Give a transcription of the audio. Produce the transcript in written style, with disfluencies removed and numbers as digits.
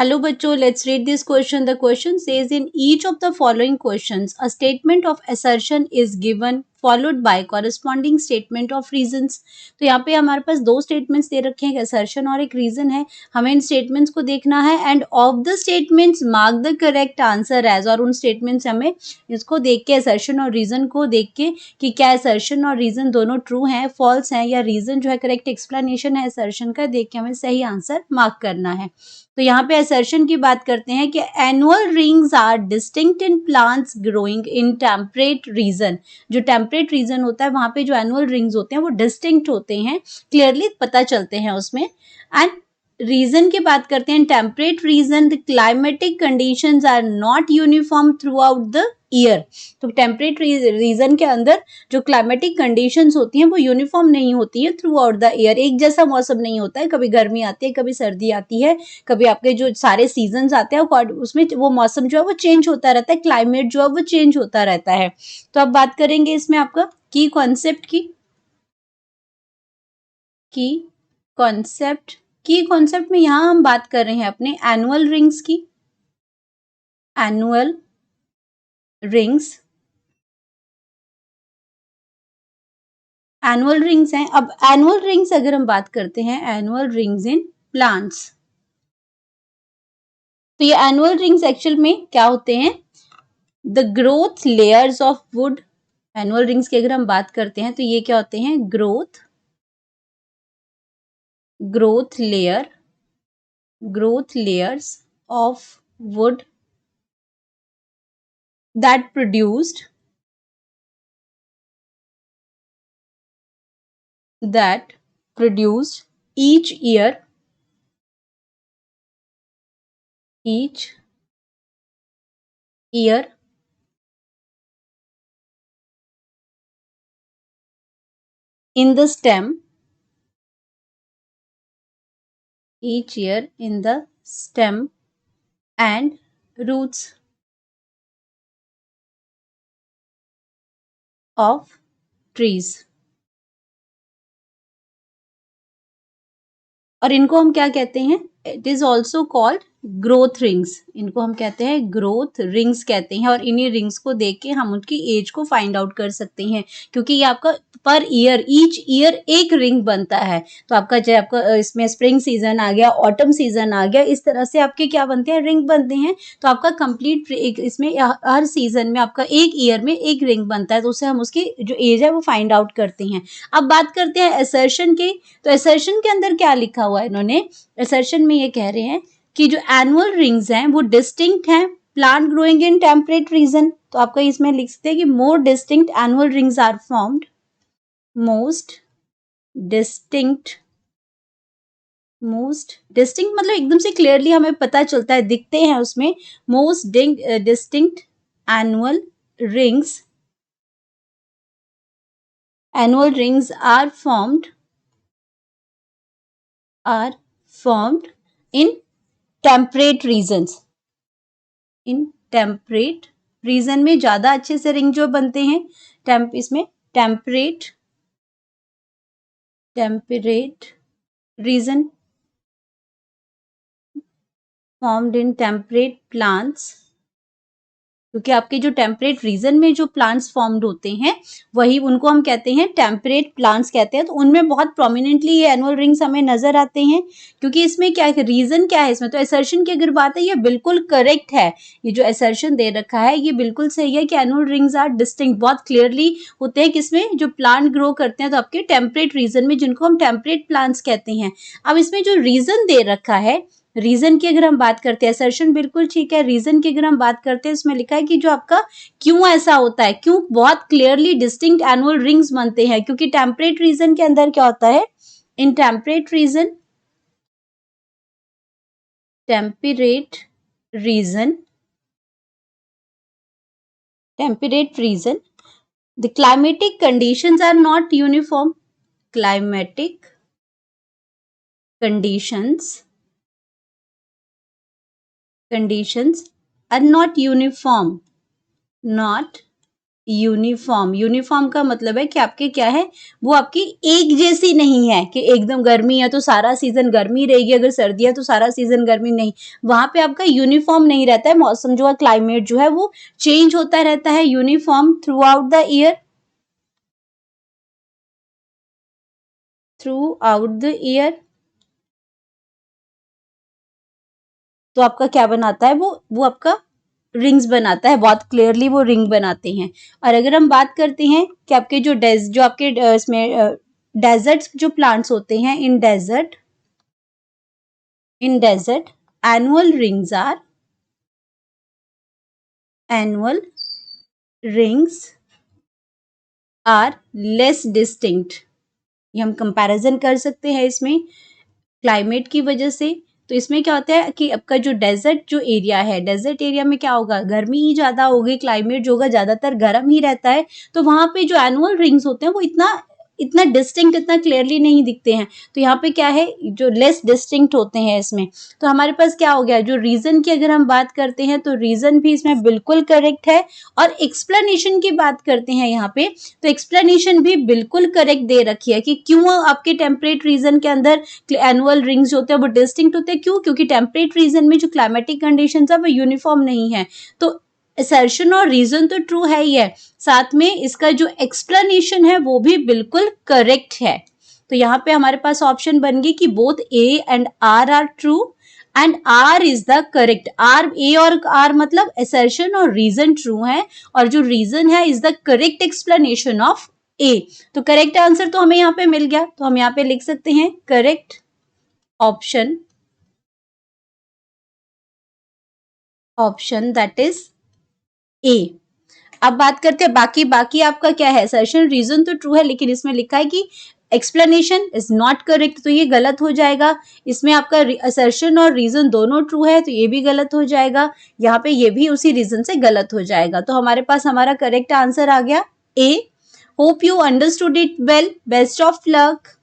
Hello बच्चों, let's read this question. The question says in each of the following questions, a statement of assertion is given followed by corresponding statement of reasons. तो यहाँ पे हमारे पास दो statements दे रखे हैं, एक assertion और एक reason है. हमें इन statements को देखना है and of the statements mark the correct answer as. और उन statements हमें इसको देख के assertion और reason को देख के कि क्या assertion और reason दोनों true हैं, false हैं या reason जो है correct explanation है assertion का, देख के हमें सही आंसर मार्क करना है. तो यहाँ पे assertion की बात करते हैं कि annual rings are distinct in plants growing in temperate region. जो temperate region होता है वहाँ पे जो annual rings होते हैं वो distinct होते हैं, clearly पता चलते हैं उसमें. And रीजन की बात करते हैं, temperate region the climatic conditions are not uniform throughout the year. तो टेम्परेट रीजन के अंदर जो क्लाइमेटिक कंडीशंस होती हैं वो यूनिफॉर्म नहीं होती है थ्रू आउट द ईयर. एक जैसा मौसम नहीं होता है, कभी गर्मी आती है, कभी सर्दी आती है, कभी आपके जो सारे सीजन्स आते हैं उसमें वो मौसम जो है वो चेंज होता रहता है, क्लाइमेट जो है वो चेंज होता रहता है. तो अब बात करेंगे इसमें आपका की कॉन्सेप्ट की कॉन्सेप्ट में यहाँ हम बात कर रहे हैं अपने एनुअल रिंग्स की. एनुअल रिंग्स हैं. अब एनुअल रिंग्स अगर हम बात करते हैं, एनुअल रिंग्स इन प्लांट्स, तो ये एनुअल रिंग्स एक्चुअल में क्या होते हैं? The growth layers of would. Annual rings की अगर हम बात करते हैं तो ये क्या होते हैं? Growth layers of wood that produced each year in the stem and roots of trees. और इनको हम क्या कहते हैं? It is also called growth rings. इनको हम कहते हैं ग्रोथ रिंग्स कहते हैं. और इन्हीं रिंग्स को देख के हम उनकी एज को फाइंड आउट कर सकते हैं, क्योंकि ये आपका पर ईयर, ईच ईयर एक रिंग बनता है. तो आपका चाहे आपका इसमें स्प्रिंग सीजन आ गया, ऑटम सीजन आ गया, इस तरह से आपके क्या बनते हैं? रिंग बनते हैं. तो आपका कंप्लीट इसमें हर सीजन में आपका एक ईयर में एक रिंग बनता है. तो उससे हम उसकी जो एज है वो फाइंड आउट करते हैं. अब बात करते हैं असर्शन की. तो असर्शन के अंदर क्या लिखा हुआ है इन्होंने? असर्शन में ये कह रहे हैं कि जो एनुअल रिंग्स हैं वो डिस्टिंक्ट हैं plant growing in temperate region. तो आपका इसमें लिख सकते हैं कि more distinct annual rings are formed. Most distinct मतलब एकदम से क्लियरली हमें पता चलता है, दिखते हैं उसमें. Most distinct annual rings are formed in temperate regions. इन टेम्परेट रीजन में ज्यादा अच्छे से रिंग जो बनते हैं. इसमें temperate region formed in temperate plants. क्योंकि आपके जो टेम्परेट रीजन में जो प्लांट्स फॉर्म्ड होते हैं वही उनको हम कहते हैं टेम्परेट प्लांट्स कहते हैं. तो उनमें बहुत प्रोमिनेंटली ये एनुअल रिंग्स हमें नजर आते हैं. क्योंकि इसमें क्या है, रीजन क्या है इसमें? तो असर्शन की अगर बात है, ये बिल्कुल करेक्ट है. ये जो असर्शन दे रखा है ये बिल्कुल सही है कि एनुअल रिंग्स आर डिस्टिंक्ट, बहुत क्लियरली होते हैं किसमें? जो प्लांट ग्रो करते हैं तो आपके टेम्परेट रीजन में, जिनको हम टेम्परेट प्लांट्स कहते हैं. अब इसमें जो रीजन दे रखा है, रीजन की अगर हम बात करते हैं, असर्शन बिल्कुल ठीक है. रीजन की अगर हम बात करते हैं, इसमें लिखा है कि जो आपका क्यों ऐसा होता है, क्यों बहुत क्लियरली डिस्टिंक्ट एनुअल रिंग्स बनते हैं, क्योंकि टेम्परेट रीजन के अंदर क्या होता है? In temperate region the climatic conditions are not uniform. Climatic conditions are not uniform uniform, uniform का मतलब है कि आपके क्या है, वो आपकी एक जैसी नहीं है कि एकदम गर्मी है तो सारा सीजन गर्मी रहेगी, अगर सर्दी है तो सारा सीजन गर्मी नहीं, वहां पे आपका यूनिफॉर्म नहीं रहता है, मौसम जो है, क्लाइमेट जो है वो चेंज होता रहता है, uniform throughout the year, through out the year. तो आपका क्या बनाता है, वो आपका रिंग्स बनाता है, बहुत क्लियरली वो रिंग बनाते हैं। और अगर हम बात करते हैं कि आपके जो आपके इसमें डेजर्ट जो प्लांट्स होते हैं, in desert annual rings are, annual rings are less distinct. ये हम कंपैरिजन कर सकते हैं इसमें क्लाइमेट की वजह से। तो इसमें क्या होता है कि आपका जो डेजर्ट जो एरिया है, डेजर्ट एरिया में क्या होगा, गर्मी ही ज्यादा होगी, क्लाइमेट जो होगा ज्यादातर गर्म ही रहता है, तो वहां पे जो एनुअल रिंग्स होते हैं वो इतना इतना डिस्टिंक्ट, इतना क्लियरली नहीं दिखते हैं। तो यहाँ पे क्या है, जो लेस डिस्टिंक्ट होते हैं इसमें। तो हमारे पास क्या हो गया, जो रीजन की अगर हम बात करते हैं तो रीजन भी इसमें बिल्कुल करेक्ट है। और एक्सप्लेनेशन की बात करते हैं यहाँ पे, तो एक्सप्लेनेशन भी बिल्कुल करेक्ट दे रखी है कि क्यों आपके टेम्परेट रीजन के अंदर एनुअल रिंग्स होते हैं वो डिस्टिंक्ट होते हैं। क्यों? क्योंकि टेम्परेट रीजन में जो क्लाइमेटिक कंडीशन है वो यूनिफॉर्म नहीं है। तो असर्शन और रीजन तो ट्रू है ही है, साथ में इसका जो एक्सप्लेनेशन है वो भी बिल्कुल करेक्ट है। तो यहाँ पे हमारे पास ऑप्शन बन गई कि both A and R true and R is the correct. R, A और आर मतलब असर्शन और रीजन ट्रू है, और जो रीजन है is the correct explanation of A. तो करेक्ट आंसर तो हमें यहाँ पे मिल गया, तो हम यहाँ पे लिख सकते हैं correct option that is a. अब बात करते हैं बाकी, आपका क्या है, असर्शन रीजन तो ट्रू है, लेकिन इसमें लिखा है कि एक्सप्लेनेशन इज नॉट करेक्ट, तो ये गलत हो जाएगा। इसमें आपका असर्शन और रीजन दोनों ट्रू है, तो ये भी गलत हो जाएगा। यहाँ पे ये भी उसी रीजन से गलत हो जाएगा। तो हमारे पास हमारा करेक्ट आंसर आ गया A. Hope you understood it well, best of luck.